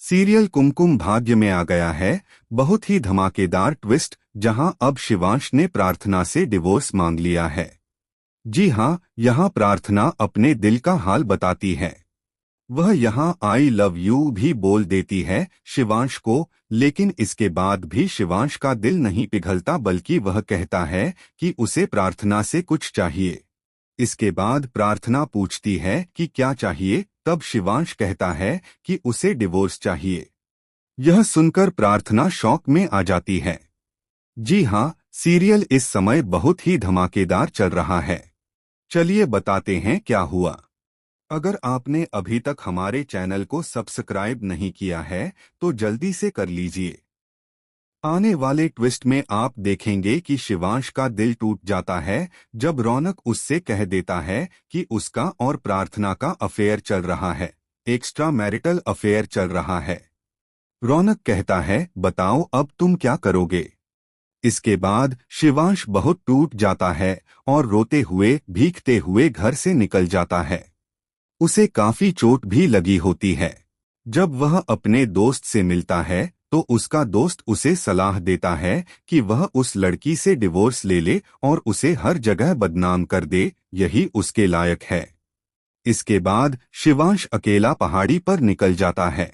Serial Kumkum Bhagya में आ गया है बहुत ही धमाकेदार ट्विस्ट, जहां अब शिवांश ने प्रार्थना से डिवोर्स मांग लिया है। जी हां, यहां प्रार्थना अपने दिल का हाल बताती है। वह यहां आई लव यू भी बोल देती है शिवांश को, लेकिन इसके बाद भी शिवांश का दिल नहीं पिघलता, बल्कि वह कहता है कि उसे प्रार्थना से कुछ चाहिए। इसके बाद प्रार्थना पूछती है कि क्या चाहिए, तब शिवांश कहता है कि उसे डिवोर्स चाहिए। यह सुनकर प्रार्थना शॉक में आ जाती है। जी हां, सीरियल इस समय बहुत ही धमाकेदार चल रहा है। चलिए बताते हैं क्या हुआ। अगर आपने अभी तक हमारे चैनल को सब्सक्राइब नहीं किया है तो जल्दी से कर लीजिए। आने वाले ट्विस्ट में आप देखेंगे कि शिवांश का दिल टूट जाता है जब रौनक उससे कह देता है कि उसका और प्रार्थना का अफेयर चल रहा है, एक्स्ट्रा मैरिटल अफेयर चल रहा है। रौनक कहता है, बताओ अब तुम क्या करोगे। इसके बाद शिवांश बहुत टूट जाता है और रोते हुए भीगते हुए घर से निकल जाता है। उसे काफी चोट भी लगी होती है। जब वह अपने दोस्त से मिलता है तो उसका दोस्त उसे सलाह देता है कि वह उस लड़की से डिवोर्स ले ले और उसे हर जगह बदनाम कर दे, यही उसके लायक है। इसके बाद शिवांश अकेला पहाड़ी पर निकल जाता है।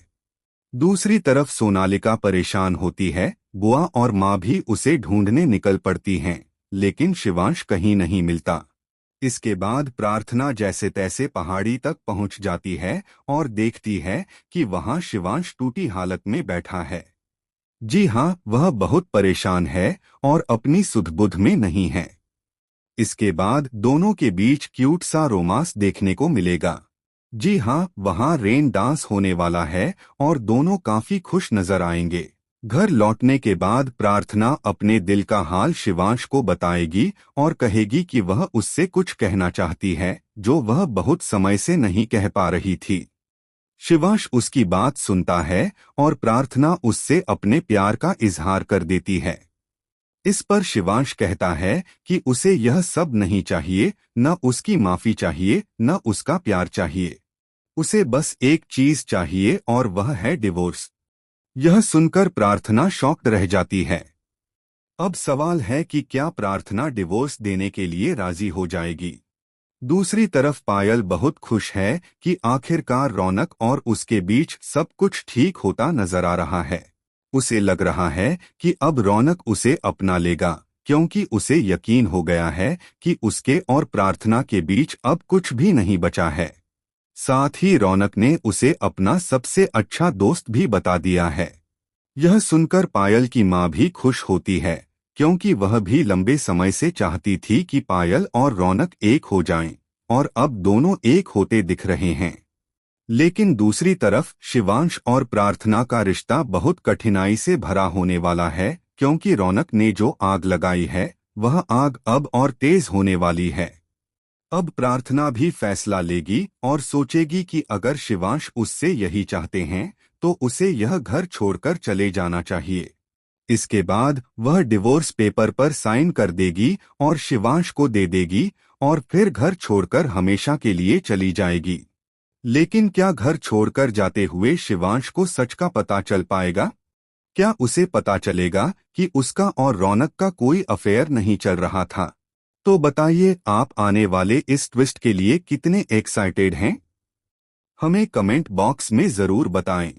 दूसरी तरफ सोनालिका परेशान होती है। बुआ और माँ भी उसे ढूंढने निकल पड़ती हैं, लेकिन शिवांश कहीं नहीं मिलता। इसके बाद प्रार्थना जैसे तैसे पहाड़ी तक पहुंच जाती है और देखती है कि वहां शिवांश टूटी हालत में बैठा है। जी हां, वह बहुत परेशान है और अपनी सुध-बुध में नहीं है। इसके बाद दोनों के बीच क्यूट सा रोमांस देखने को मिलेगा। जी हां, वहां रेन डांस होने वाला है और दोनों काफी खुश नजर आएंगे। घर लौटने के बाद प्रार्थना अपने दिल का हाल शिवांश को बताएगी और कहेगी कि वह उससे कुछ कहना चाहती है जो वह बहुत समय से नहीं कह पा रही थी। शिवांश उसकी बात सुनता है और प्रार्थना उससे अपने प्यार का इजहार कर देती है। इस पर शिवांश कहता है कि उसे यह सब नहीं चाहिए, न उसकी माफी चाहिए, न उसका प्यार चाहिए। उसे बस एक चीज चाहिए और वह है डिवोर्स। यह सुनकर प्रार्थना शॉक्ड रह जाती है। अब सवाल है कि क्या प्रार्थना डिवोर्स देने के लिए राजी हो जाएगी। दूसरी तरफ पायल बहुत खुश है कि आखिरकार रौनक और उसके बीच सब कुछ ठीक होता नजर आ रहा है। उसे लग रहा है कि अब रौनक उसे अपना लेगा, क्योंकि उसे यकीन हो गया है कि उसके और प्रार्थना के बीच अब कुछ भी नहीं बचा है। साथ ही रौनक ने उसे अपना सबसे अच्छा दोस्त भी बता दिया है। यह सुनकर पायल की माँ भी खुश होती है, क्योंकि वह भी लंबे समय से चाहती थी कि पायल और रौनक एक हो जाएं, और अब दोनों एक होते दिख रहे हैं। लेकिन दूसरी तरफ शिवांश और प्रार्थना का रिश्ता बहुत कठिनाई से भरा होने वाला है, क्योंकि रौनक ने जो आग लगाई है वह आग अब और तेज होने वाली है। अब प्रार्थना भी फैसला लेगी और सोचेगी कि अगर शिवांश उससे यही चाहते हैं तो उसे यह घर छोड़कर चले जाना चाहिए। इसके बाद वह डिवोर्स पेपर पर साइन कर देगी और शिवांश को दे देगी और फिर घर छोड़कर हमेशा के लिए चली जाएगी। लेकिन क्या घर छोड़कर जाते हुए शिवांश को सच का पता चल पाएगा? क्या उसे पता चलेगा कि उसका और रौनक का कोई अफेयर नहीं चल रहा था? तो बताइए, आप आने वाले इस ट्विस्ट के लिए कितने एक्साइटेड हैं? हमें कमेंट बॉक्स में जरूर बताएं।